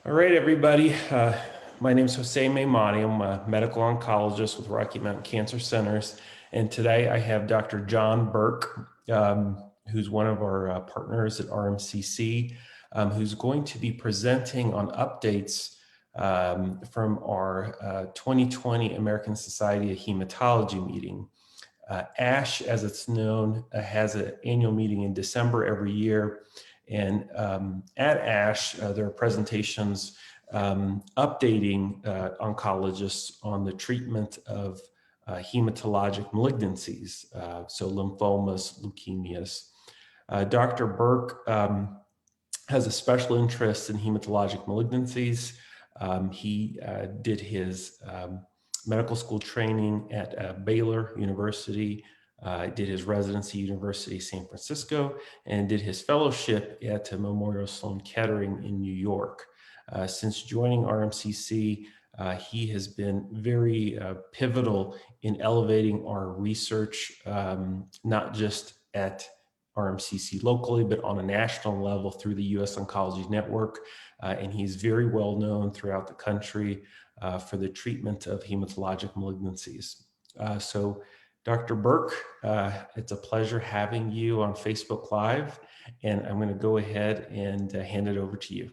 All right, everybody. My name is Jose Maimani. I'm a medical oncologist with Rocky Mountain Cancer Centers. And today I have Dr. John Burke, who's one of our partners at RMCC, who's going to be presenting on updates from our 2020 American Society of Hematology meeting. ASH, as it's known, has an annual meeting in December every year. And at ASH, there are presentations updating oncologists on the treatment of hematologic malignancies, so lymphomas, leukemias. Dr. Burke has a special interest in hematologic malignancies. He did his medical school training at Baylor University, did his residency at University of San Francisco, and did his fellowship at Memorial Sloan Kettering in New York. Since joining RMCC, he has been very pivotal in elevating our research, not just at RMCC locally, but on a national level through the U.S. Oncology Network. And he's very well known throughout the country for the treatment of hematologic malignancies. So Dr. Burke, it's a pleasure having you on Facebook Live, and I'm going to go ahead and hand it over to you.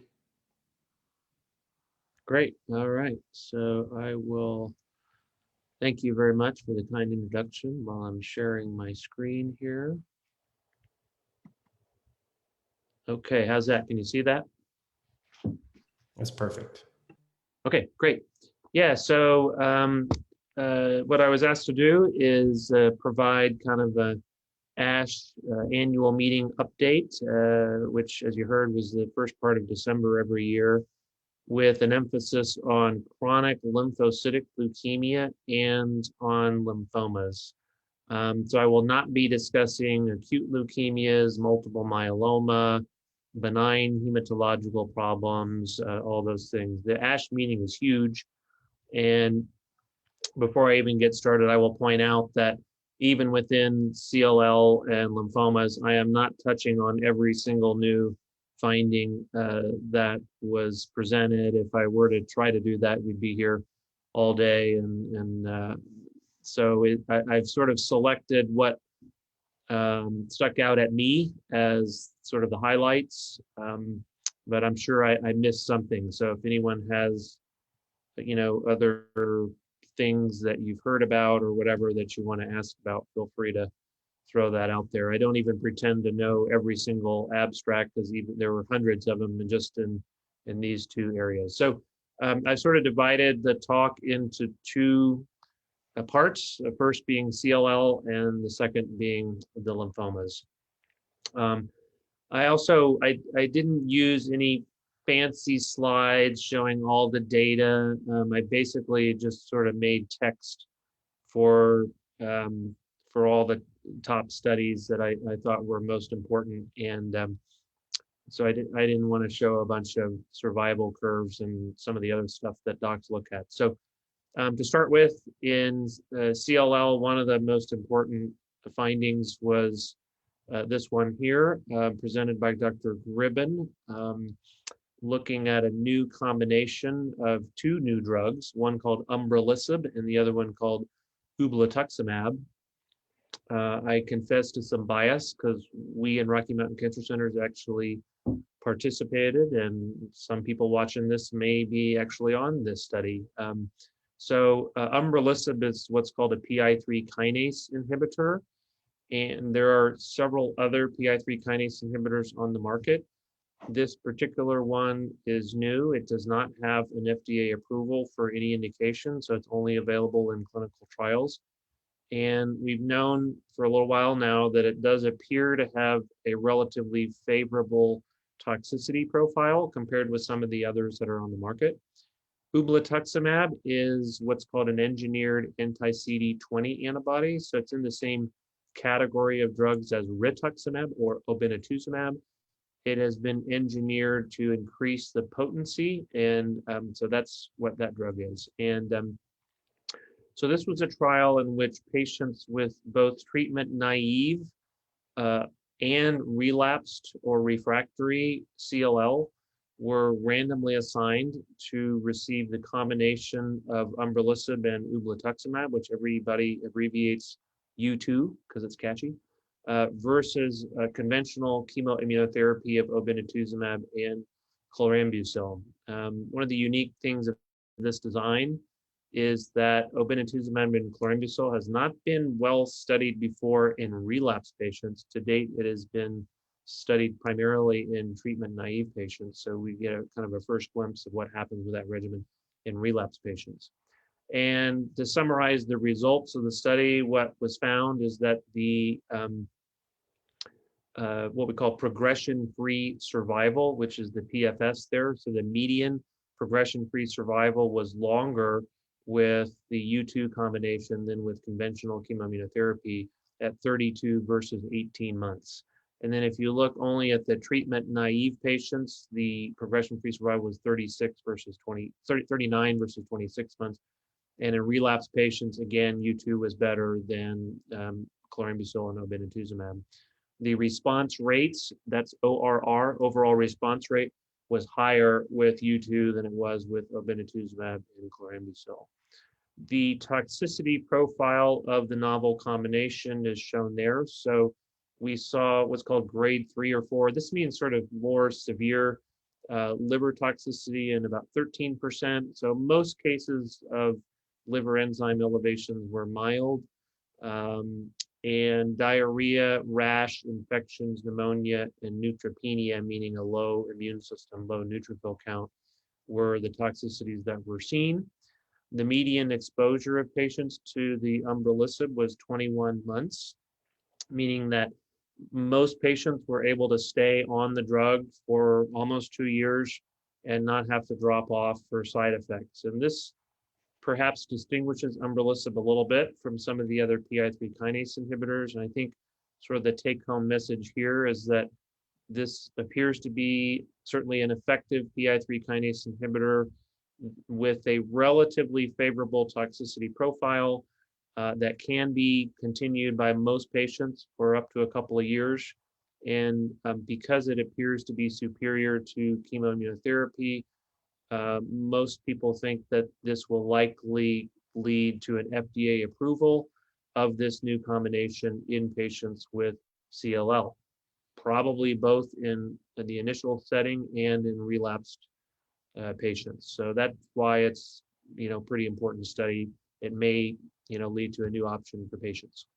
Great. All right. So I will thank you very much for the kind introduction while I'm sharing my screen here. Okay, how's that? Can you see that? That's perfect. Okay, great. Yeah, so what I was asked to do is provide kind of a ASH annual meeting update, which, as you heard, was the first part of December every year, with an emphasis on chronic lymphocytic leukemia and on lymphomas. So I will not be discussing acute leukemias, multiple myeloma, benign hematological problems, all those things. The ASH meeting is huge. And before I even get started, I will point out that even within CLL and lymphomas, I am not touching on every single new finding that was presented. If I were to try to do that, we'd be here all day. So I've sort of selected what stuck out at me as sort of the highlights, but I'm sure I missed something. So if anyone has, other things that you've heard about or whatever that you want to ask about, feel free to throw that out there. I don't even pretend to know every single abstract, because even there were hundreds of them just in these two areas. So I sort of divided the talk into two parts, the first being CLL and the second being the lymphomas. I didn't use any fancy slides showing all the data. I basically just sort of made text for all the top studies that I thought were most important, and so I didn't want to show a bunch of survival curves and some of the other stuff that docs look at. So to start with, in CLL, one of the most important findings was this one here, presented by Dr. Gribben, looking at a new combination of two new drugs, one called umbralisib and the other one called ublituximab. I confess to some bias because we in Rocky Mountain Cancer Centers actually participated, and some people watching this may be actually on this study. So umbralisib is what's called a PI3 kinase inhibitor, and there are several other PI3 kinase inhibitors on the market. This particular one is new. It does not have an FDA approval for any indication, so it's only available in clinical trials. And we've known for a little while now that it does appear to have a relatively favorable toxicity profile compared with some of the others that are on the market. Ublituximab is what's called an engineered anti-CD20 antibody. So it's in the same category of drugs as rituximab or obinutuzumab. It has been engineered to increase the potency, and so that's what that drug is. And so this was a trial in which patients with both treatment naive and relapsed or refractory CLL were randomly assigned to receive the combination of umbralisib and ublituximab, which everybody abbreviates U2 because it's catchy, versus conventional chemoimmunotherapy of obinutuzumab and chlorambucil. One of the unique things of this design is that obinutuzumab and chlorambucil has not been well studied before in relapse patients. To date, it has been studied primarily in treatment-naive patients. So we get a kind of a first glimpse of what happens with that regimen in relapse patients. And to summarize the results of the study, what was found is that the what we call progression-free survival, which is the PFS there. So the median progression-free survival was longer with the U2 combination than with conventional chemoimmunotherapy at 32 versus 18 months. And then if you look only at the treatment-naive patients, the progression-free survival was 39 versus 26 months. And in relapse patients, again, U2 was better than chlorambucil and obinutuzumab. The response rates, that's ORR, overall response rate, was higher with U2 than it was with obinutuzumab and chlorambucil. The toxicity profile of the novel combination is shown there. So we saw what's called grade 3 or 4. This means sort of more severe liver toxicity in about 13%. So most cases of liver enzyme elevations were mild. And diarrhea, rash, infections, pneumonia, and neutropenia, meaning a low immune system, low neutrophil count, were the toxicities that were seen. The median exposure of patients to the umbralisib was 21 months, meaning that most patients were able to stay on the drug for almost 2 years and not have to drop off for side effects. And this perhaps distinguishes umbralisib a little bit from some of the other PI3 kinase inhibitors. And I think sort of the take-home message here is that this appears to be certainly an effective PI3 kinase inhibitor with a relatively favorable toxicity profile that can be continued by most patients for up to a couple of years. And because it appears to be superior to chemoimmunotherapy, most people think that this will likely lead to an FDA approval of this new combination in patients with CLL, probably both in the initial setting and in relapsed patients. So that's why it's pretty important to study. It may lead to a new option for patients.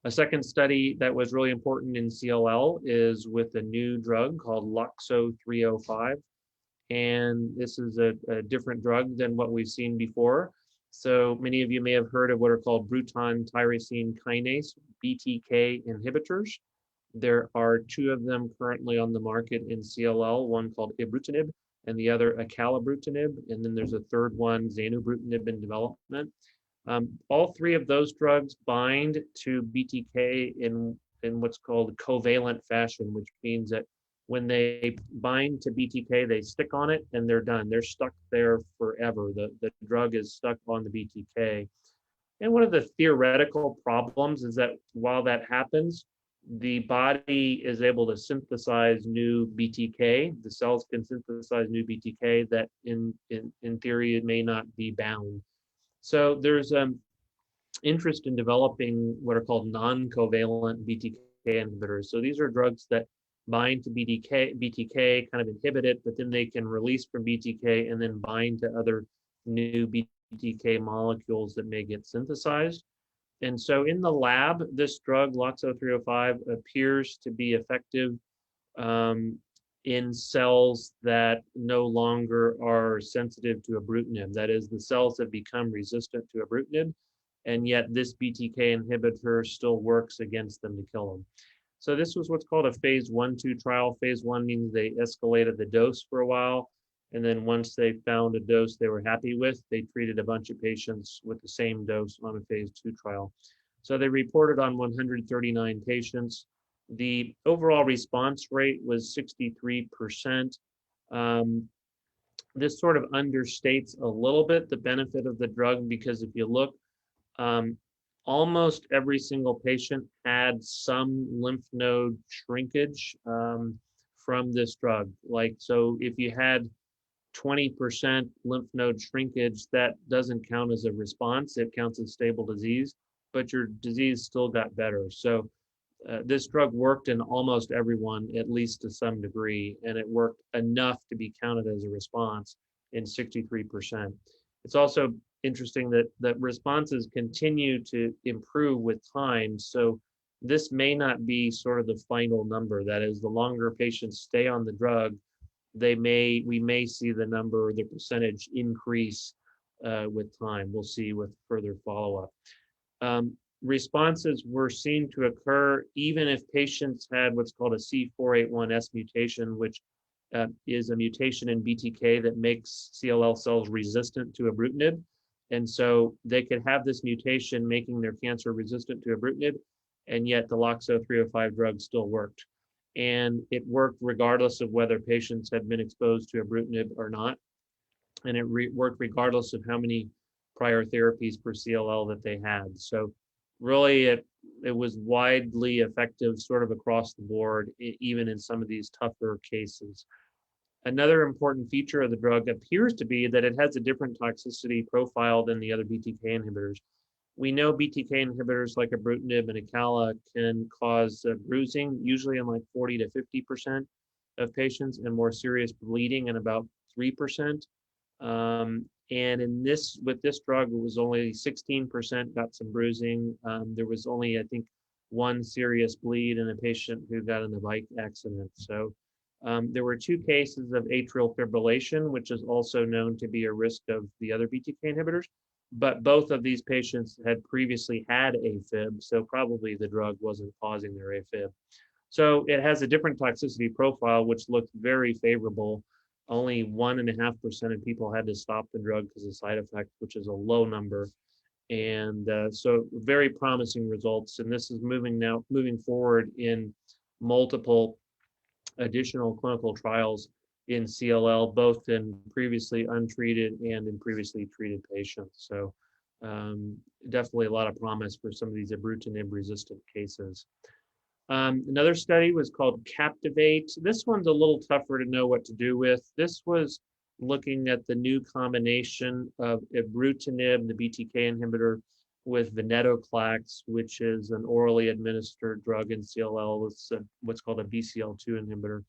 A second study that was really important in CLL is with a new drug called LOXO 305. And this is a different drug than what we've seen before. So many of you may have heard of what are called Bruton tyrosine kinase, BTK inhibitors. There are 2 of them currently on the market in CLL, one called ibrutinib and the other acalabrutinib. And then there's a third one, zanubrutinib, in development. All 3 of those drugs bind to BTK in what's called covalent fashion, which means that when they bind to BTK, they stick on it and they're done. They're stuck there forever. The drug is stuck on the BTK. And one of the theoretical problems is that while that happens, the body is able to synthesize new BTK. The cells can synthesize new BTK that in theory, it may not be bound. So there's interest in developing what are called non-covalent BTK inhibitors. So these are drugs that bind to BTK, kind of inhibit it, but then they can release from BTK and then bind to other new BTK molecules that may get synthesized. And so in the lab, this drug, LOXO 305, appears to be effective in cells that no longer are sensitive to ibrutinib. That is, the cells have become resistant to ibrutinib, and yet this BTK inhibitor still works against them to kill them. So this was what's called a phase 1/2 trial. Phase 1 means they escalated the dose for a while. And then once they found a dose they were happy with, they treated a bunch of patients with the same dose on a phase 2 trial. So they reported on 139 patients. The overall response rate was 63%. This sort of understates a little bit the benefit of the drug, because if you look, almost every single patient had some lymph node shrinkage from this drug. Like, so if you had 20% lymph node shrinkage, that doesn't count as a response. It counts as stable disease, but your disease still got better. So this drug worked in almost everyone, at least to some degree, and it worked enough to be counted as a response in 63%. It's also interesting that responses continue to improve with time. So this may not be sort of the final number. That is, the longer patients stay on the drug, we may see the number, the percentage increase with time. We'll see with further follow-up. Responses were seen to occur even if patients had what's called a C481S mutation, which is a mutation in BTK that makes CLL cells resistant to ibrutinib. And so they could have this mutation making their cancer resistant to ibrutinib, and yet the LOXO 305 drug still worked. And it worked regardless of whether patients had been exposed to ibrutinib or not. And it worked regardless of how many prior therapies for CLL that they had. So really, it was widely effective sort of across the board, even in some of these tougher cases. Another important feature of the drug appears to be that it has a different toxicity profile than the other BTK inhibitors. We know BTK inhibitors like ibrutinib and acala can cause bruising, usually in like 40 to 50% of patients, and more serious bleeding in about 3%. And with this drug, it was only 16% got some bruising. There was only, I think, one serious bleed in a patient who got in a bike accident. So there were 2 cases of atrial fibrillation, which is also known to be a risk of the other BTK inhibitors. But both of these patients had previously had AFib, so probably the drug wasn't causing their AFib. So it has a different toxicity profile, which looked very favorable. Only 1.5% of people had to stop the drug because of side effects, which is a low number. And so very promising results. And this is moving forward in multiple additional clinical trials in CLL, both in previously untreated and in previously treated patients. So definitely a lot of promise for some of these ibrutinib resistant cases. Another study was called Captivate. This one's a little tougher to know what to do with. This was looking at the new combination of ibrutinib, the BTK inhibitor, with venetoclax, which is an orally administered drug in CLL. It's what's called a BCL2 inhibitor.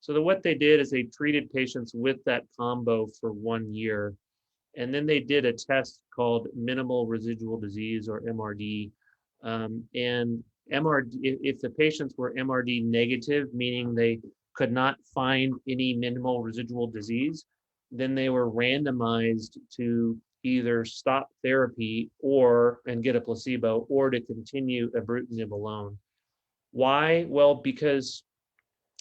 So what they did is they treated patients with that combo for 1 year. And then they did a test called minimal residual disease, or MRD. And MRD, if the patients were MRD negative, meaning they could not find any minimal residual disease, then they were randomized to either stop therapy and get a placebo, or to continue ibrutinib alone. Why? Well, because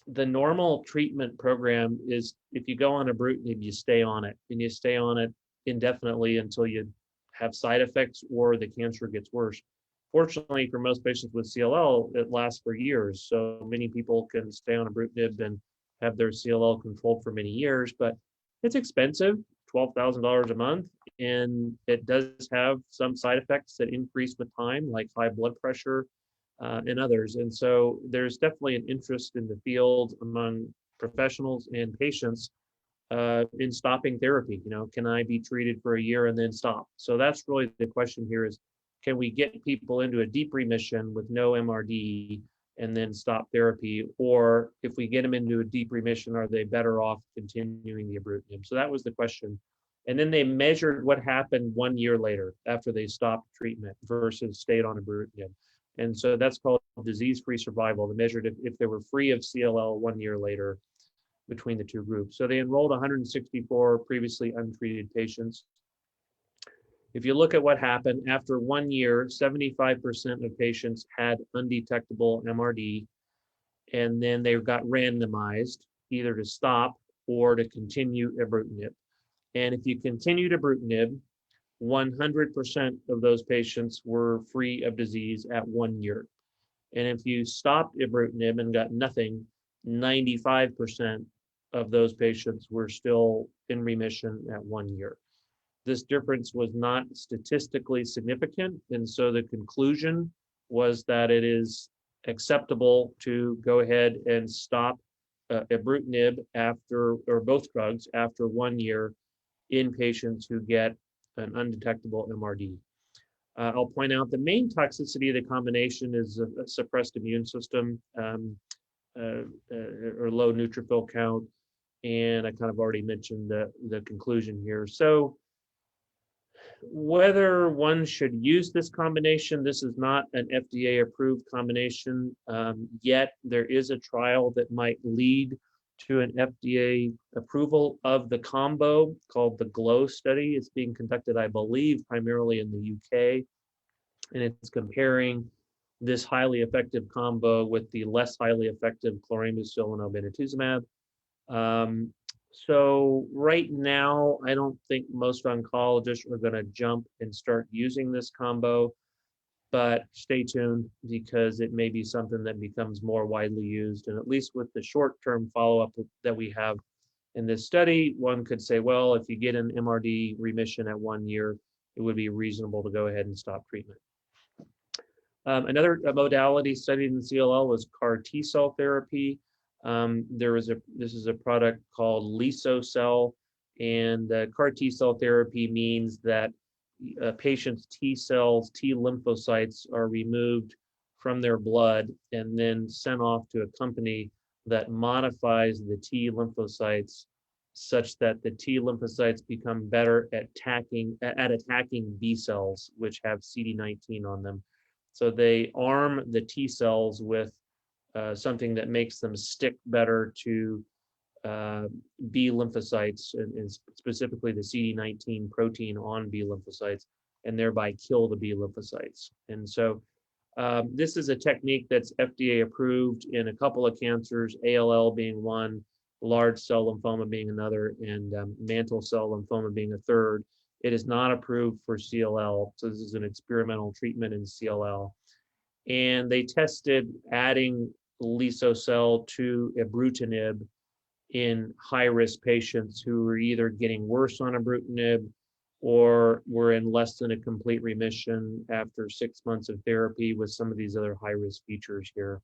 the normal treatment program is if you go on ibrutinib, you stay on it, and you stay on it indefinitely until you have side effects or the cancer gets worse. Fortunately, for most patients with CLL, it lasts for years. So many people can stay on ibrutinib and have their CLL controlled for many years, but it's expensive, $12,000 a month, and it does have some side effects that increase with time, like high blood pressure and others. And so there's definitely an interest in the field among professionals and patients in stopping therapy. Can I be treated for a year and then stop? So that's really the question here is, can we get people into a deep remission with no MRD and then stop therapy? Or if we get them into a deep remission, are they better off continuing the ibrutinib? So that was the question. And then they measured what happened 1 year later after they stopped treatment versus stayed on ibrutinib. And so that's called disease-free survival. They measured if they were free of CLL 1 year later between the 2 groups. So they enrolled 164 previously untreated patients. If you look at what happened, after 1 year, 75% of patients had undetectable MRD, and then they got randomized either to stop or to continue ibrutinib. And if you continued ibrutinib, 100% of those patients were free of disease at 1 year. And if you stopped ibrutinib and got nothing, 95% of those patients were still in remission at 1 year. This difference was not statistically significant, and so the conclusion was that it is acceptable to go ahead and stop ibrutinib after, or both drugs after 1 year in patients who get an undetectable MRD. I'll point out the main toxicity of the combination is a suppressed immune system, or low neutrophil count, and I kind of already mentioned the conclusion here. So whether one should use this combination, this is not an FDA-approved combination yet. There is a trial that might lead to an FDA approval of the combo called the GLOW study. It's being conducted, I believe, primarily in the UK, and it's comparing this highly effective combo with the less highly effective chlorambucil and obinutuzumab. So right now, I don't think most oncologists are going to jump and start using this combo, but stay tuned because it may be something that becomes more widely used. And at least with the short-term follow-up that we have in this study, one could say, well, if you get an MRD remission at 1 year, it would be reasonable to go ahead and stop treatment. Another modality studied in CLL was CAR T-cell therapy. This is a product called Lysocell, and CAR T-cell therapy means that a patient's T cells, T lymphocytes are removed from their blood and then sent off to a company that modifies the T lymphocytes such that the T lymphocytes become better at attacking B cells, which have CD19 on them. So they arm the T cells with something that makes them stick better to B lymphocytes, and specifically the CD19 protein on B lymphocytes, and thereby kill the B lymphocytes. And so this is a technique that's FDA approved in a couple of cancers, ALL being one, large cell lymphoma being another, and mantle cell lymphoma being a third. It is not approved for CLL, so this is an experimental treatment in CLL. And they tested adding Lysocell to ibrutinib in high-risk patients who were either getting worse on ibrutinib or were in less than a complete remission after 6 months of therapy with some of these other high-risk features here.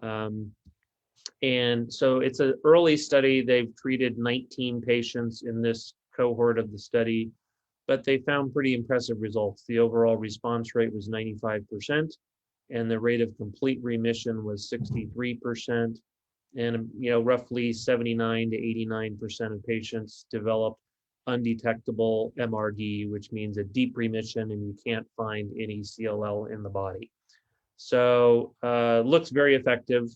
And so it's an early study. They've treated 19 patients in this cohort of the study, but they found pretty impressive results. The overall response rate was 95%, and the rate of complete remission was 63%. And roughly 79 to 89% of patients developed undetectable MRD, which means a deep remission and you can't find any CLL in the body. So looks very effective.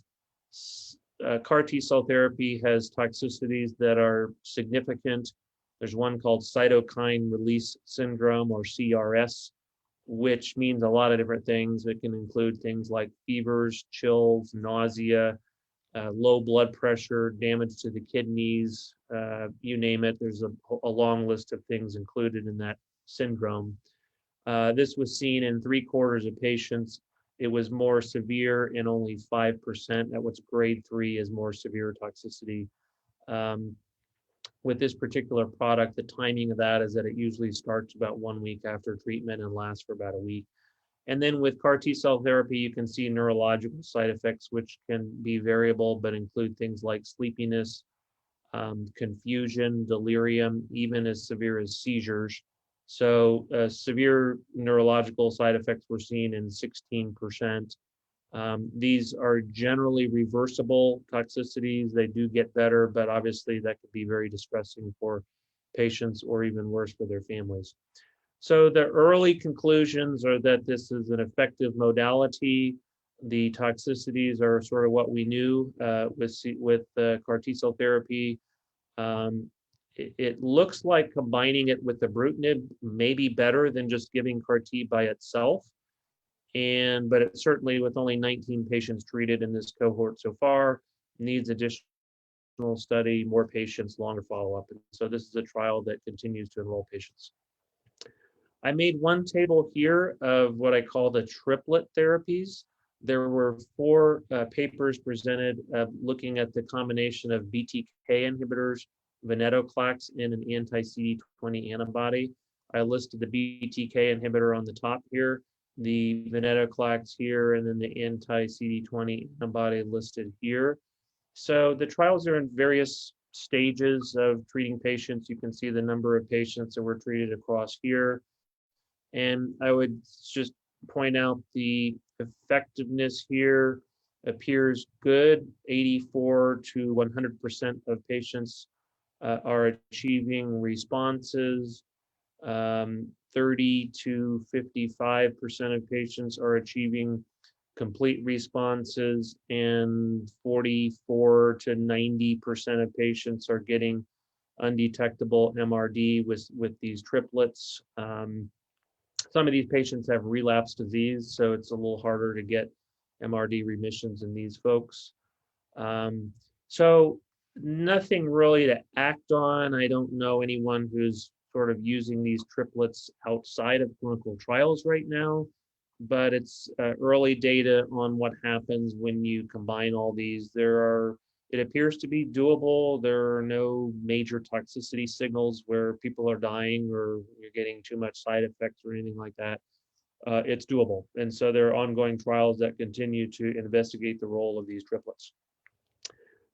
CAR T-cell therapy has toxicities that are significant. There's one called cytokine release syndrome, or CRS, which means a lot of different things. It can include things like fevers, chills, nausea, low blood pressure, damage to the kidneys, you name it. There's a long list of things included in that syndrome. This was seen in 3/4 of patients. It was more severe in only 5%. At what's grade 3 is more severe toxicity. With this particular product, the timing of that is that it usually starts about 1 week after treatment and lasts for about a week. And then with CAR T-cell therapy, you can see neurological side effects, which can be variable, but include things like sleepiness, confusion, delirium, even as severe as seizures. So severe neurological side effects were seen in 16%. These are generally reversible toxicities. They do get better, but obviously that could be very distressing for patients or even worse for their families. So the early conclusions are that this is an effective modality. The toxicities are sort of what we knew with CAR T-cell therapy. It looks like combining it with ibrutinib may be better than just giving CAR T by itself. But it certainly, with only 19 patients treated in this cohort so far, needs additional study, more patients, longer follow-up. And so this is a trial that continues to enroll patients. I made one table here of what I call the triplet therapies. There were 4 papers presented looking at the combination of BTK inhibitors, venetoclax, and an anti-CD20 antibody. I listed the BTK inhibitor on the top here, the venetoclax here, and then the anti-CD20 antibody listed here. So the trials are in various stages of treating patients. You can see the number of patients that were treated across here. And I would just point out the effectiveness here appears good. 84 to 100% of patients are achieving responses. 30 to 55% of patients are achieving complete responses, and 44 to 90% of patients are getting undetectable MRD with these triplets. Some of these patients have relapse disease, so it's a little harder to get MRD remissions in these folks. Um, so nothing really to act on. I don't know anyone who's sort of using these triplets outside of clinical trials right now, but it's early data on what happens when you combine all these. It appears to be doable. There are no major toxicity signals where people are dying or you're getting too much side effects or anything like that. It's doable. And so there are ongoing trials that continue to investigate the role of these triplets.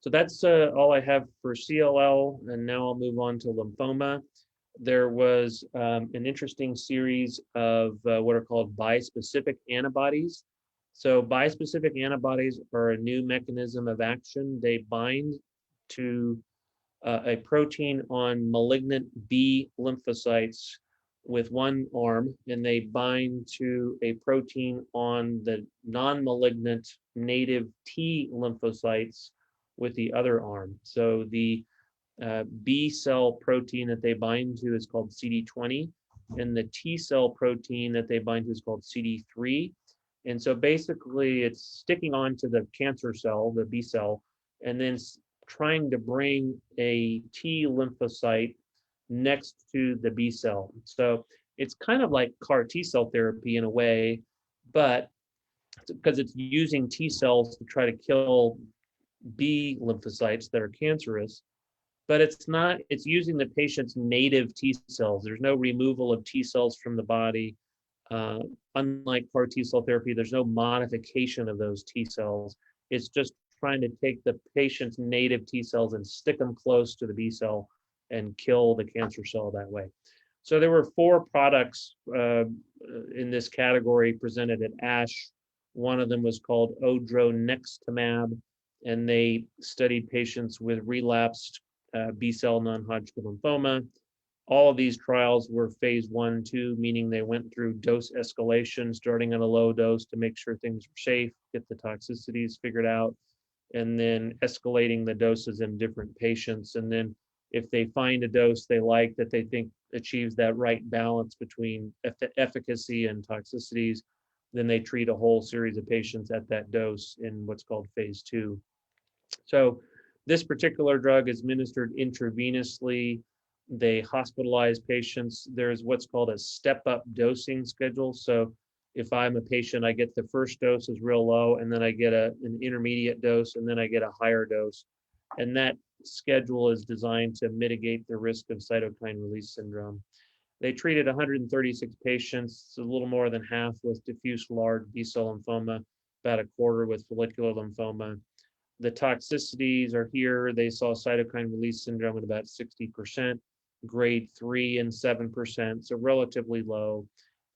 So that's all I have for CLL, and now I'll move on to lymphoma. There was an interesting series of what are called bispecific antibodies. So bispecific antibodies are a new mechanism of action. They bind to a protein on malignant B lymphocytes with one arm, and they bind to a protein on the non-malignant native T lymphocytes with the other arm. So the B cell protein that they bind to is called CD20, and the T cell protein that they bind to is called CD3. And so basically, it's sticking onto the cancer cell, the B cell, and then trying to bring a T lymphocyte next to the B cell. So it's kind of like CAR T cell therapy in a way, but because it's using T cells to try to kill B lymphocytes that are cancerous, but it's not, it's using the patient's native T cells. There's no removal of T cells from the body. Uh, Unlike CAR T cell therapy, there's no modification of those T cells. It's just trying to take the patient's native T cells and stick them close to the B cell and kill the cancer cell that way. So there were 4 products in this category presented at ASH. One of them was called odronextamab, and they studied patients with relapsed B-cell non-Hodgkin lymphoma. All of these trials were phase 1, 2, meaning they went through dose escalation, starting at a low dose to make sure things were safe, get the toxicities figured out, and then escalating the doses in different patients. And then if they find a dose they like that they think achieves that right balance between efficacy and toxicities, then they treat a whole series of patients at that dose in what's called phase 2. So this particular drug is administered intravenously. They hospitalize patients. There's what's called a step-up dosing schedule. So if I'm a patient, I get the first dose is real low, and then I get an intermediate dose, and then I get a higher dose. And that schedule is designed to mitigate the risk of cytokine release syndrome. They treated 136 patients, a little more than half with diffuse large B-cell lymphoma, about a quarter with follicular lymphoma. The toxicities are here. They saw cytokine release syndrome at about 60%, grade 3 and 7%, so relatively low.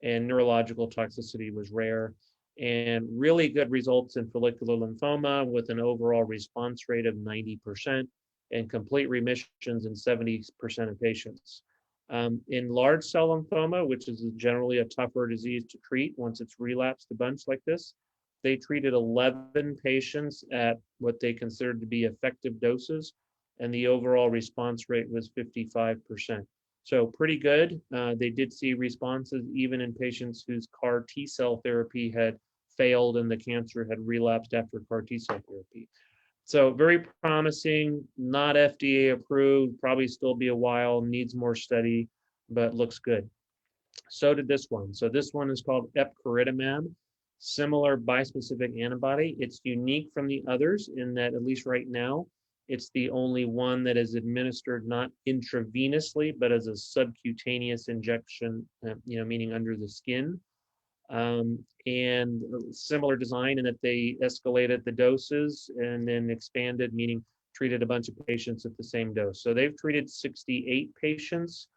And neurological toxicity was rare. And really good results in follicular lymphoma with an overall response rate of 90% and complete remissions in 70% of patients. In large cell lymphoma, which is generally a tougher disease to treat once it's relapsed a bunch like this, they treated 11 patients at what they considered to be effective doses, and the overall response rate was 55%. So pretty good. They did see responses even in patients whose CAR T cell therapy had failed and the cancer had relapsed after CAR T cell therapy. So very promising, not FDA approved, probably still be a while, needs more study, but looks good. So did this one. So this one is called epcoritamab, similar bispecific antibody. It's unique from the others in that, at least right now, it's the only one that is administered not intravenously, but as a subcutaneous injection, meaning under the skin. And similar design in that they escalated the doses and then expanded, meaning treated a bunch of patients at the same dose. So they've treated 68 patients,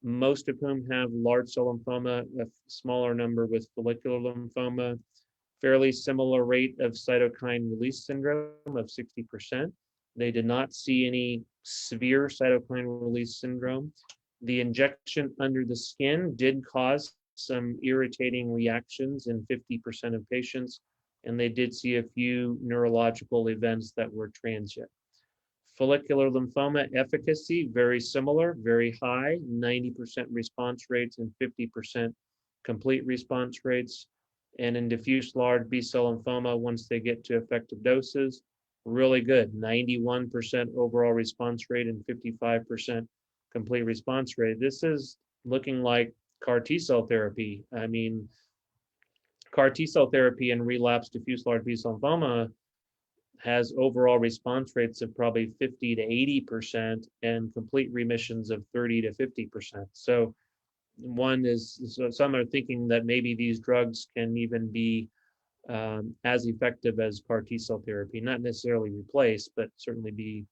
most of whom have large cell lymphoma, a smaller number with follicular lymphoma, fairly similar rate of cytokine release syndrome of 60%. They did not see any severe cytokine release syndrome. The injection under the skin did cause some irritating reactions in 50% of patients, and they did see a few neurological events that were transient. Follicular lymphoma efficacy, very similar, very high, 90% response rates and 50% complete response rates. And in diffuse large B-cell lymphoma, once they get to effective doses, really good, 91% overall response rate and 55% complete response rate. This is looking like CAR T-cell therapy. I mean, CAR T-cell therapy in relapsed diffuse large B-cell lymphoma has overall response rates of probably 50 to 80% and complete remissions of 30 to 50%. So some are thinking that maybe these drugs can even be as effective as CAR T cell therapy, not necessarily replace, but certainly be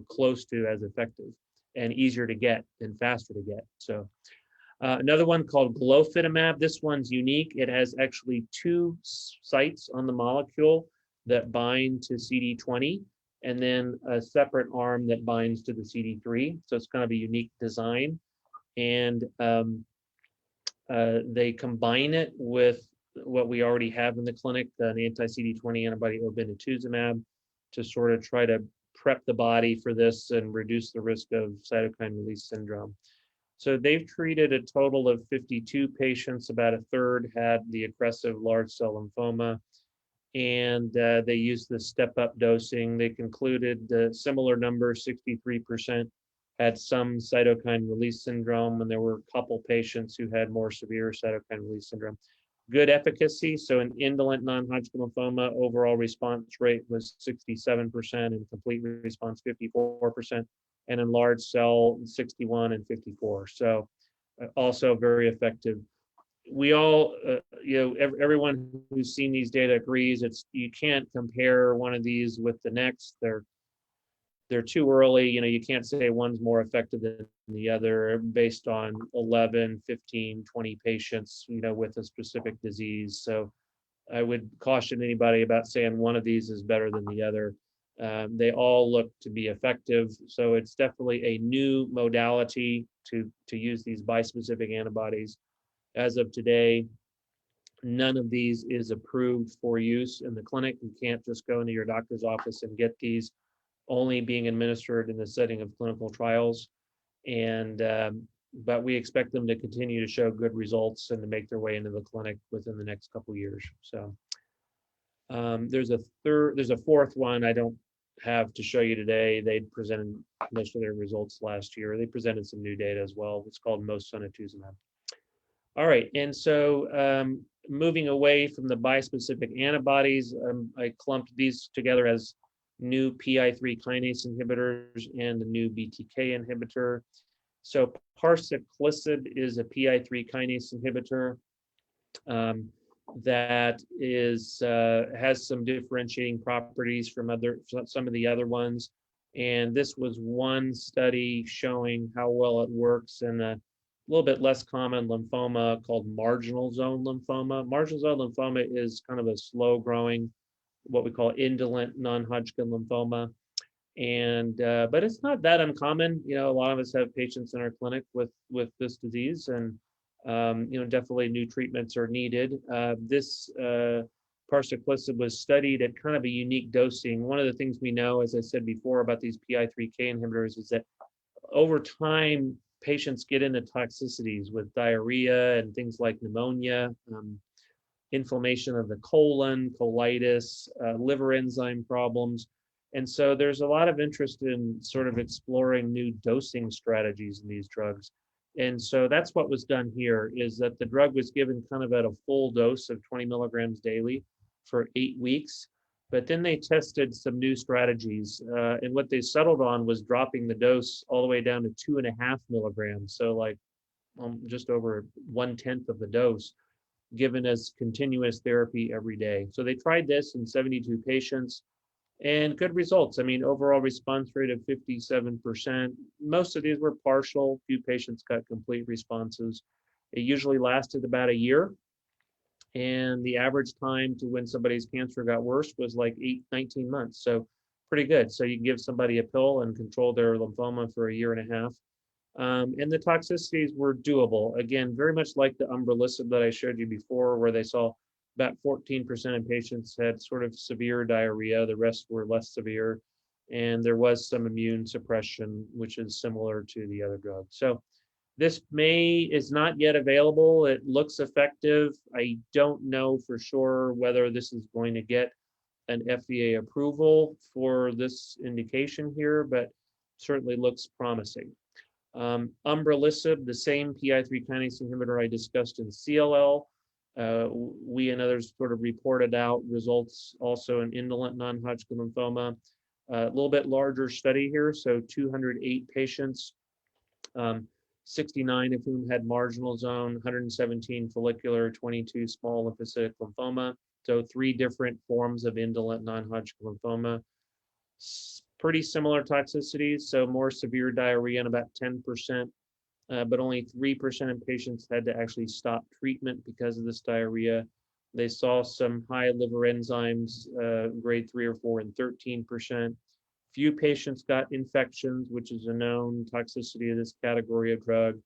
close to as effective and easier to get and faster to get. So another one called glofitamab. This one's unique. It has actually two sites on the molecule that bind to CD20, and then a separate arm that binds to the CD3. So it's kind of a unique design. And they combine it with what we already have in the clinic, an anti-CD20 antibody obinutuzumab, to sort of try to prep the body for this and reduce the risk of cytokine release syndrome. So they've treated a total of 52 patients. About a third had the aggressive large cell lymphoma, and they used the step-up dosing. They concluded the similar number, 63%, had some cytokine release syndrome, and there were a couple patients who had more severe cytokine release syndrome. Good efficacy. So in indolent non-Hodgkin lymphoma, overall response rate was 67% and complete response 54%, and in large cell 61 and 54. So also very effective. We all, everyone who's seen these data agrees you can't compare one of these with the next. They're too early. You can't say one's more effective than the other based on 11, 15, 20 patients, with a specific disease. So I would caution anybody about saying one of these is better than the other. They all look to be effective. So it's definitely a new modality to use these bispecific antibodies. As of today, none of these is approved for use in the clinic. You can't just go into your doctor's office and get these, only being administered in the setting of clinical trials. And but we expect them to continue to show good results and to make their way into the clinic within the next couple of years. So there's a fourth one I don't have to show you today. They presented most of their results last year. They presented some new data as well. It's called mosunetuzumab. All right, and so moving away from the bispecific antibodies, I clumped these together as new PI3 kinase inhibitors and a new BTK inhibitor. So parsaclisib is a PI3 kinase inhibitor that has some differentiating properties from some of the other ones. And this was one study showing how well it works in a little bit less common lymphoma called marginal zone lymphoma. Marginal zone lymphoma is kind of a slow growing, what we call indolent non-Hodgkin lymphoma. And but it's not that uncommon. A lot of us have patients in our clinic with this disease, and definitely new treatments are needed. This parsaclisib was studied at kind of a unique dosing. One of the things we know, as I said before, about these PI3K inhibitors is that over time, patients get into toxicities with diarrhea and things like pneumonia, inflammation of the colon, colitis, liver enzyme problems. And so there's a lot of interest in sort of exploring new dosing strategies in these drugs. And so that's what was done here, is that the drug was given kind of at a full dose of 20 milligrams daily for 8 weeks. But then they tested some new strategies. And what they settled on was dropping the dose all the way down to 2.5 milligrams. So like just over 1/10 of the dose. given as continuous therapy every day. So they tried this in 72 patients and good results. I mean, overall response rate of 57%. Most of these were partial. Few patients got complete responses. It usually lasted about a year. And the average time to when somebody's cancer got worse was like 19 months. So pretty good. So you give somebody a pill and control their lymphoma for a year and a half. And the toxicities were doable. Again, very much like the umbralisib that I showed you before, where they saw about 14% of patients had sort of severe diarrhea. The rest were less severe. And there was some immune suppression, which is similar to the other drugs. So this is not yet available. It looks effective. I don't know for sure whether this is going to get an FDA approval for this indication here, but certainly looks promising. Umbralisib, the same PI3 kinase inhibitor I discussed in CLL. We and others sort of reported out results also in indolent non-Hodgkin lymphoma. A little bit larger study here, so 208 patients, 69 of whom had marginal zone, 117 follicular, 22 small lymphocytic lymphoma. So 3 different forms of indolent non-Hodgkin lymphoma. Pretty similar toxicities, so more severe diarrhea in about 10%, but only 3% of patients had to actually stop treatment because of this diarrhea. They saw some high liver enzymes, grade 3 or 4 in 13%. Few patients got infections, which is a known toxicity of this category of drug,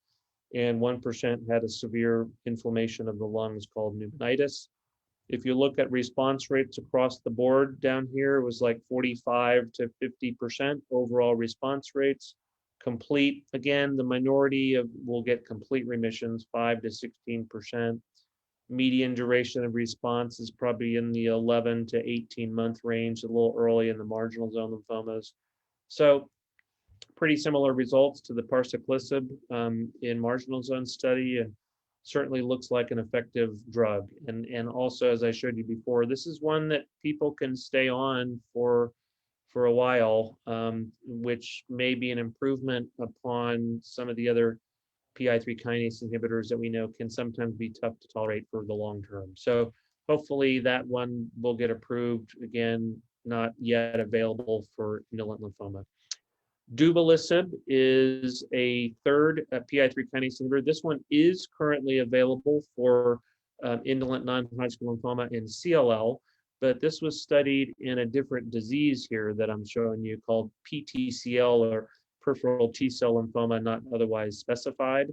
and 1% had a severe inflammation of the lungs called pneumonitis. If you look at response rates across the board down here, it was like 45 to 50% overall response rates. Complete, again, the minority will get complete remissions, 5 to 16%. Median duration of response is probably in the 11 to 18-month range, a little early in the marginal zone lymphomas. So pretty similar results to the parsaclisib in marginal zone study, and certainly looks like an effective drug. And also, as I showed you before, this is one that people can stay on for a while, which may be an improvement upon some of the other PI3 kinase inhibitors that we know can sometimes be tough to tolerate for the long term. So hopefully that one will get approved. Again, not yet available for indolent lymphoma. Duvelisib is a third PI3 kinase inhibitor. This one is currently available for indolent non-Hodgkin lymphoma and CLL, but this was studied in a different disease here that I'm showing you called PTCL, or peripheral T-cell lymphoma, not otherwise specified.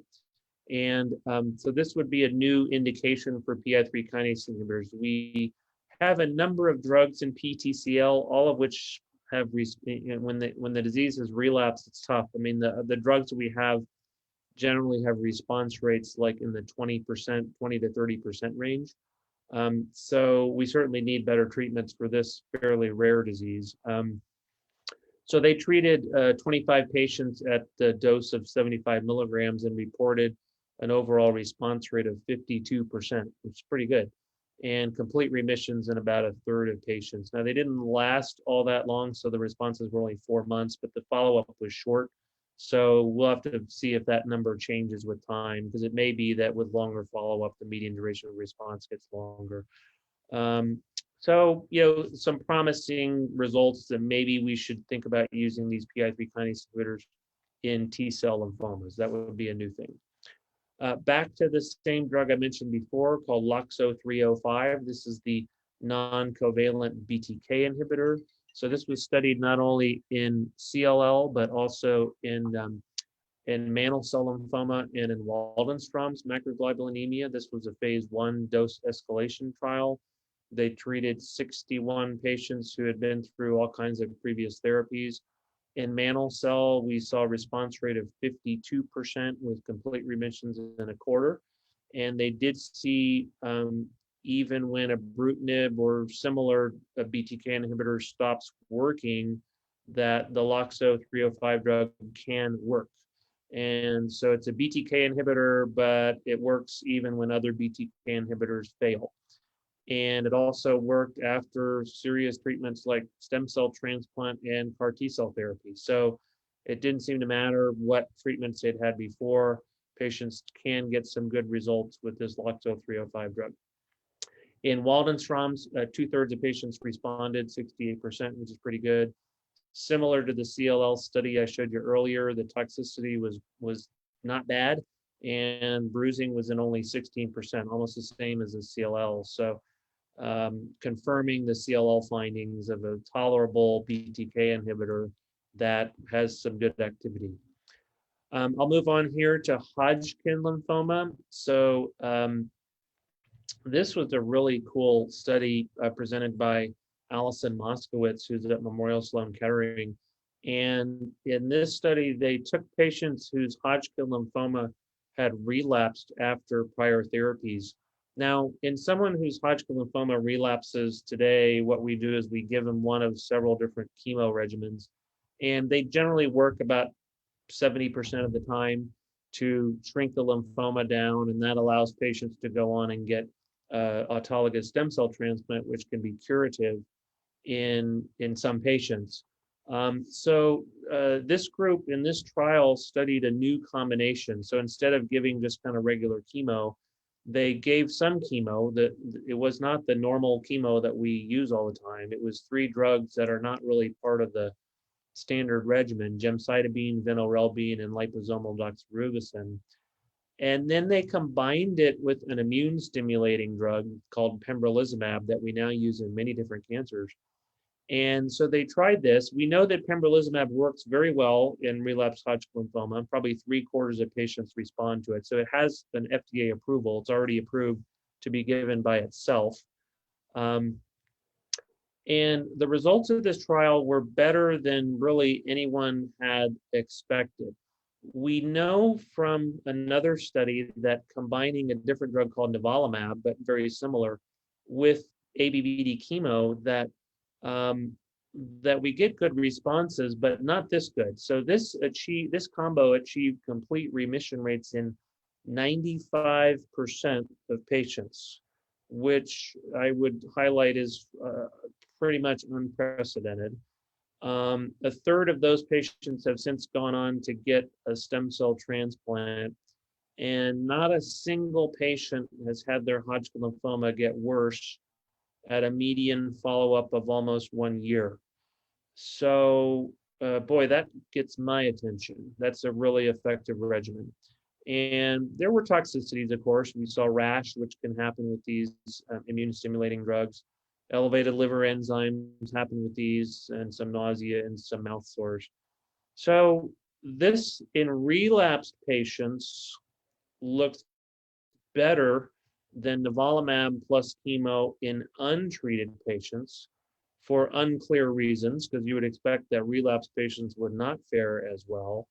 And so this would be a new indication for PI3 kinase inhibitors. We have a number of drugs in PTCL, all of which have, when the disease has relapsed, it's tough. I mean, the drugs that we have generally have response rates like in the 20%, 20 to 30% range. So we certainly need better treatments for this fairly rare disease. So they treated 25 patients at the dose of 75 milligrams and reported an overall response rate of 52%, which is pretty good, and complete remissions in about a third of patients. Now, they didn't last all that long, so the responses were only 4 months, but the follow-up was short. So we'll have to see if that number changes with time, because it may be that with longer follow-up, the median duration of response gets longer. So, some promising results that maybe we should think about using these PI3 kinase inhibitors in T-cell lymphomas. That would be a new thing. Back to the same drug I mentioned before called LOXO-305. This is the non-covalent BTK inhibitor. So this was studied not only in CLL, but also in mantle cell lymphoma and in Waldenstrom's macroglobulinemia. This was a phase 1 dose escalation trial. They treated 61 patients who had been through all kinds of previous therapies. In mantle cell, we saw a response rate of 52% with complete remissions in a quarter. And they did see, even when ibrutinib or similar BTK inhibitor stops working, that the LOXO-305 drug can work. And so it's a BTK inhibitor, but it works even when other BTK inhibitors fail. And it also worked after serious treatments like stem cell transplant and CAR T-cell therapy. So it didn't seem to matter what treatments they'd had before. Patients can get some good results with this LOXO-305 drug. In Waldenstrom's, 2/3 of patients responded, 68%, which is pretty good. Similar to the CLL study I showed you earlier, the toxicity was not bad, and bruising was in only 16%, almost the same as the CLL. So confirming the CLL findings of a tolerable BTK inhibitor that has some good activity. I'll move on here to Hodgkin lymphoma. So this was a really cool study presented by Allison Moskowitz, who's at Memorial Sloan Kettering. And in this study, they took patients whose Hodgkin lymphoma had relapsed after prior therapies. Now, in someone whose Hodgkin lymphoma relapses today, what we do is we give them one of several different chemo regimens, and they generally work about 70% of the time to shrink the lymphoma down, and that allows patients to go on and get autologous stem cell transplant, which can be curative in some patients. This group in this trial studied a new combination. So instead of giving just kind of regular chemo, they gave some chemo that it was not the normal chemo that we use all the time. It was 3 drugs that are not really part of the standard regimen: gemcitabine, vinorelbine, and liposomal doxorubicin. And then they combined it with an immune stimulating drug called pembrolizumab that we now use in many different cancers. And so they tried this. We know that pembrolizumab works very well in relapsed Hodgkin lymphoma. Probably 3/4 of patients respond to it. So it has an FDA approval. It's already approved to be given by itself. And the results of this trial were better than really anyone had expected. We know from another study that combining a different drug called nivolumab, but very similar, with ABVD chemo, that we get good responses, but not this good. So this combo achieved complete remission rates in 95% of patients, which I would highlight is pretty much unprecedented. 1/3 of those patients have since gone on to get a stem cell transplant, and not a single patient has had their Hodgkin lymphoma get worse at a median follow-up of almost 1 year. So, boy, that gets my attention. That's a really effective regimen. And there were toxicities, of course. We saw rash, which can happen with these immune stimulating drugs. Elevated liver enzymes happen with these, and some nausea and some mouth sores. So this in relapsed patients looks better than nivolumab plus chemo in untreated patients for unclear reasons, because you would expect that relapsed patients would not fare as well.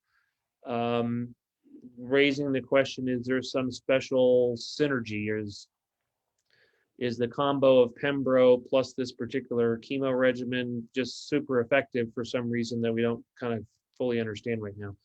Raising the question, is there some special synergy? Is the combo of pembro plus this particular chemo regimen just super effective for some reason that we don't kind of fully understand right now?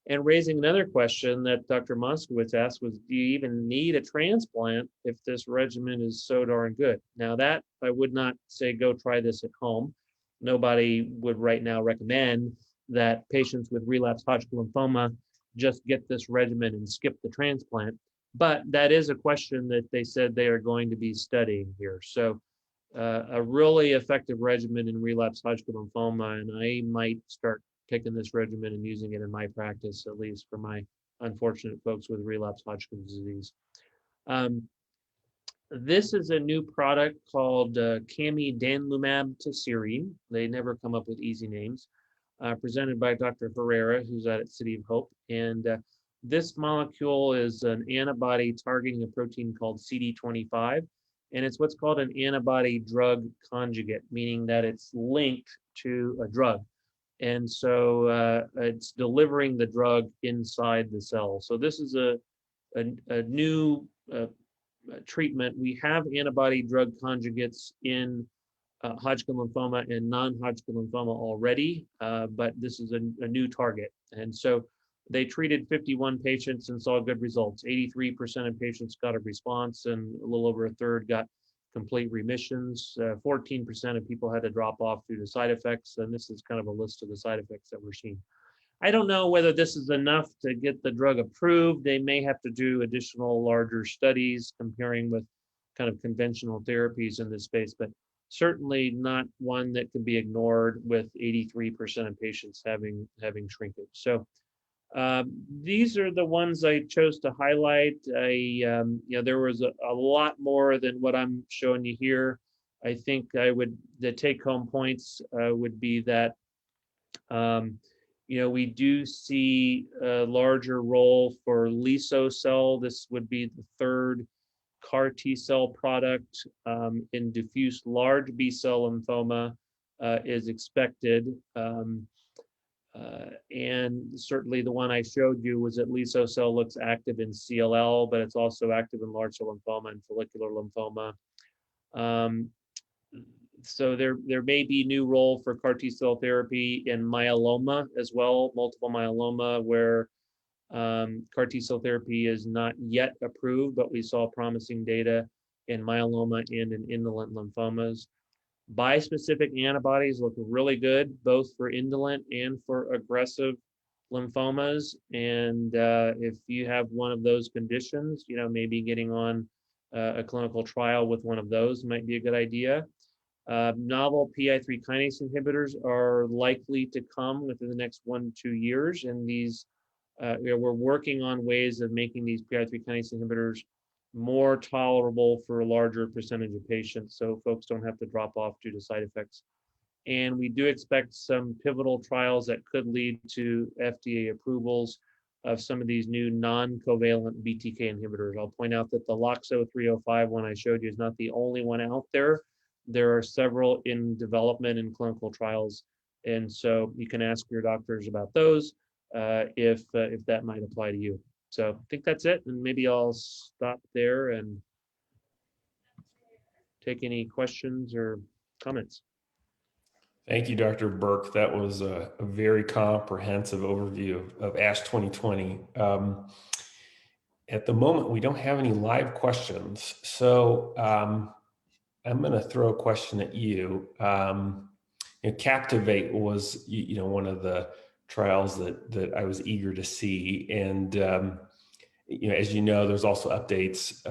And raising another question that Dr. Moskowitz asked was, do you even need a transplant if this regimen is so darn good? Now that I would not say go try this at home. Nobody would right now recommend that patients with relapsed Hodgkin lymphoma just get this regimen and skip the transplant. But that is a question that they said they are going to be studying here. So a really effective regimen in relapsed Hodgkin lymphoma, and I might start taking this regimen and using it in my practice, at least for my unfortunate folks with relapsed Hodgkin's disease. This is a new product called camidanlumab tesirine. They never come up with easy names. Presented by Dr. Herrera, who's at City of Hope. And this molecule is an antibody targeting a protein called CD25, and it's what's called an antibody drug conjugate, meaning that it's linked to a drug. And so it's delivering the drug inside the cell. So this is a new treatment. We have antibody drug conjugates in Hodgkin lymphoma and non-Hodgkin lymphoma already, but this is a new target. And so they treated 51 patients and saw good results. 83% of patients got a response, and a little over 1/3 got complete remissions. 14% of people had to drop off due to side effects, and this is kind of a list of the side effects that we're seeing. I don't know whether this is enough to get the drug approved. They may have to do additional larger studies comparing with kind of conventional therapies in this space, but certainly not one that can be ignored with 83% of patients having shrinkage. So these are the ones I chose to highlight. There was a lot more than what I'm showing you here. I think the take-home points would be that we do see a larger role for liso-cel. This would be the third CAR T cell product in diffuse large B cell lymphoma is expected. And certainly the one I showed you was that liso-cel looks active in CLL, but it's also active in large cell lymphoma and follicular lymphoma. So there may be new role for CAR T cell therapy in myeloma as well, multiple myeloma, where CAR T cell therapy is not yet approved, but we saw promising data in myeloma and in indolent lymphomas. Bispecific antibodies look really good, both for indolent and for aggressive lymphomas. And if you have one of those conditions, maybe getting on a clinical trial with one of those might be a good idea. Novel PI3 kinase inhibitors are likely to come within the next 1 to 2 years. And these, we're working on ways of making these PI3 kinase inhibitors more tolerable for a larger percentage of patients, so folks don't have to drop off due to side effects. And we do expect some pivotal trials that could lead to FDA approvals of some of these new non-covalent BTK inhibitors. I'll point out that the LOXO 305 one I showed you is not the only one out there. There are several in development in clinical trials. And so you can ask your doctors about those if that might apply to you. So I think that's it. And maybe I'll stop there and take any questions or comments. Thank you, Dr. Burke. That was a very comprehensive overview of ASH 2020. At the moment, we don't have any live questions. So I'm going to throw a question at you. Captivate was, one of the trials that I was eager to see. And, as you know, there's also updates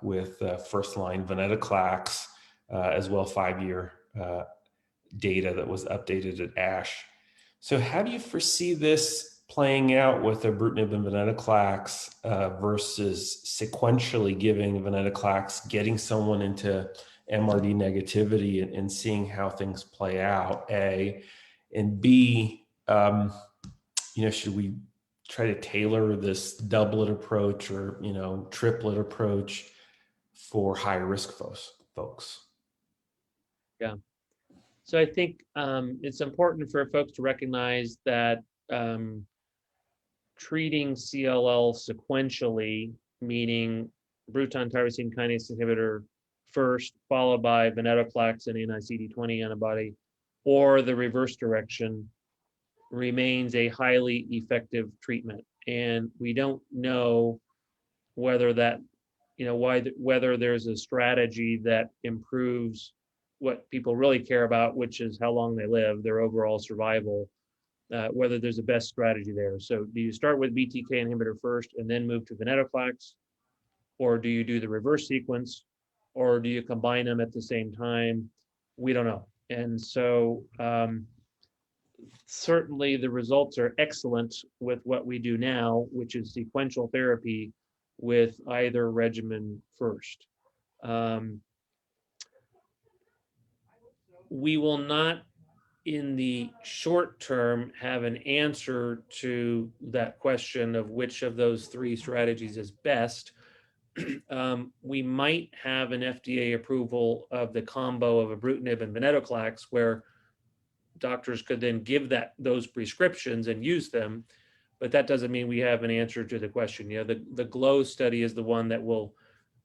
with first-line venetoclax, as well 5-year data that was updated at ASH. So how do you foresee this playing out with ibrutinib and venetoclax versus sequentially giving venetoclax, getting someone into MRD negativity and seeing how things play out, A, and B, should we try to tailor this doublet approach or, triplet approach for high risk folks? Yeah. So I think it's important for folks to recognize that treating CLL sequentially, meaning Bruton tyrosine kinase inhibitor first, followed by venetoclax and anti-CD20 antibody, or the reverse direction, remains a highly effective treatment. And we don't know whether that, whether there's a strategy that improves what people really care about, which is how long they live, their overall survival, whether there's a best strategy there. So do you start with BTK inhibitor first and then move to venetoclax? Or do you do the reverse sequence? Or do you combine them at the same time? We don't know. And so certainly the results are excellent with what we do now, which is sequential therapy with either regimen first. We will not, in the short term, have an answer to that question of which of those 3 strategies is best. We might have an FDA approval of the combo of ibrutinib and venetoclax, where doctors could then give those prescriptions and use them, but that doesn't mean we have an answer to the question. The GLOW study is the one that will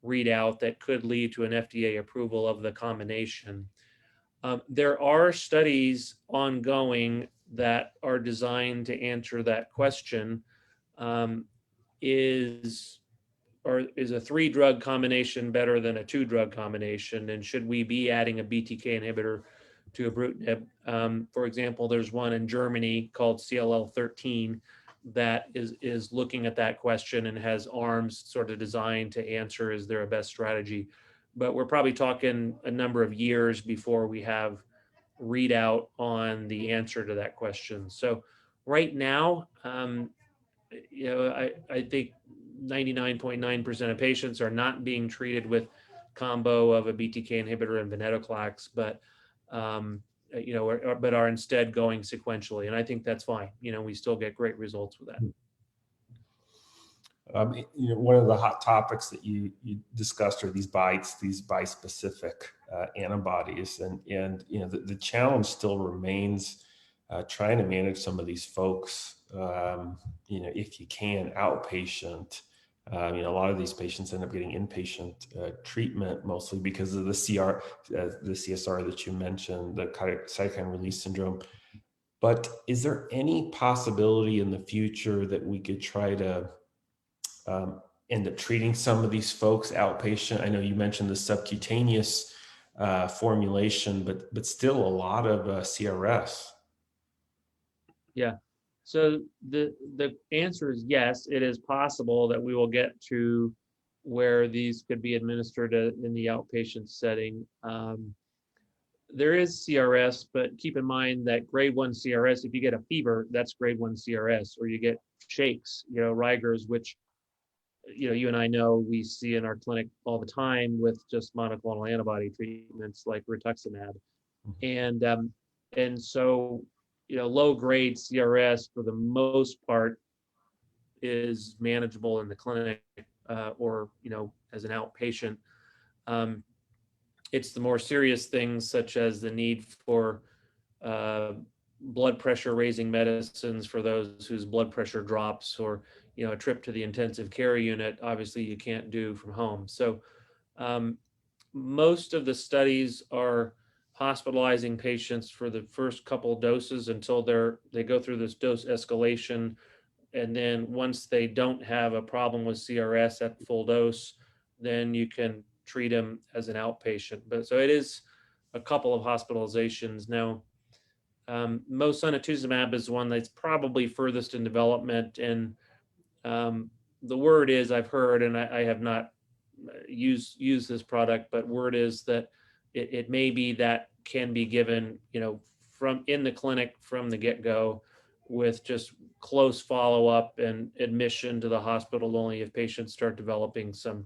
read out that could lead to an FDA approval of the combination. There are studies ongoing that are designed to answer that question. Is a 3-drug combination better than a 2-drug combination? And should we be adding a BTK inhibitor to ibrutinib? For example, there's one in Germany called CLL 13 that is looking at that question and has arms sort of designed to answer, is there a best strategy? but we're probably talking a number of years before we have readout on the answer to that question. So right now, I think 99.9% of patients are not being treated with combo of a BTK inhibitor and venetoclax, but but are instead going sequentially, and I think that's fine. We still get great results with that. One of the hot topics that you discussed are these these bispecific antibodies, and the challenge still remains trying to manage some of these folks. If you can, outpatient. A lot of these patients end up getting inpatient treatment, mostly because of the CSR that you mentioned, the cytokine release syndrome. But is there any possibility in the future that we could try to end up treating some of these folks outpatient? I know you mentioned the subcutaneous formulation, but still a lot of CRS. Yeah. So the answer is yes. It is possible that we will get to where these could be administered in the outpatient setting. There is CRS, but keep in mind that grade 1 CRS, if you get a fever, that's grade 1 CRS, or you get shakes, rigors, which you and I know we see in our clinic all the time with just monoclonal antibody treatments like rituximab. And so, low grade CRS for the most part is manageable in the clinic, or, as an outpatient. It's the more serious things, such as the need for blood pressure raising medicines for those whose blood pressure drops, or a trip to the intensive care unit, obviously you can't do from home. So most of the studies are hospitalizing patients for the first couple doses until they go through this dose escalation, and then once they don't have a problem with CRS at full dose, then you can treat them as an outpatient. But so it is a couple of hospitalizations now. Mosunetuzumab is one that's probably furthest in development, and the word is, I've heard, and I have not used this product, but word is that it may be that can be given, from in the clinic from the get-go, with just close follow-up and admission to the hospital only if patients start developing some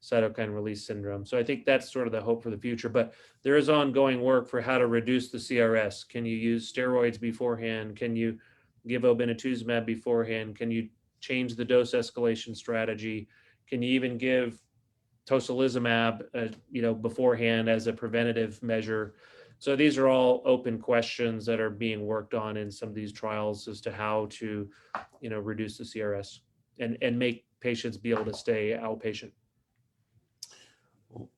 cytokine release syndrome. So I think that's sort of the hope for the future, but there is ongoing work for how to reduce the CRS. Can you use steroids beforehand? Can you give obinutuzumab beforehand? Can you change the dose escalation strategy? Can you even give tocilizumab, beforehand as a preventative measure? So these are all open questions that are being worked on in some of these trials as to how to, reduce the CRS and make patients be able to stay outpatient.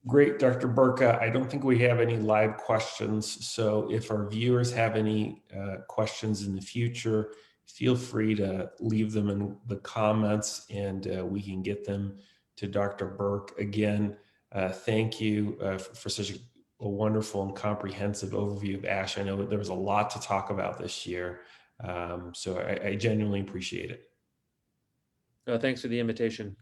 Great, Dr. Burke. I don't think we have any live questions. So if our viewers have any questions in the future, feel free to leave them in the comments, and we can get them to Dr. Burke. Again, thank you for such a wonderful and comprehensive overview of ASH. I know that there was a lot to talk about this year, so I genuinely appreciate it. Thanks for the invitation.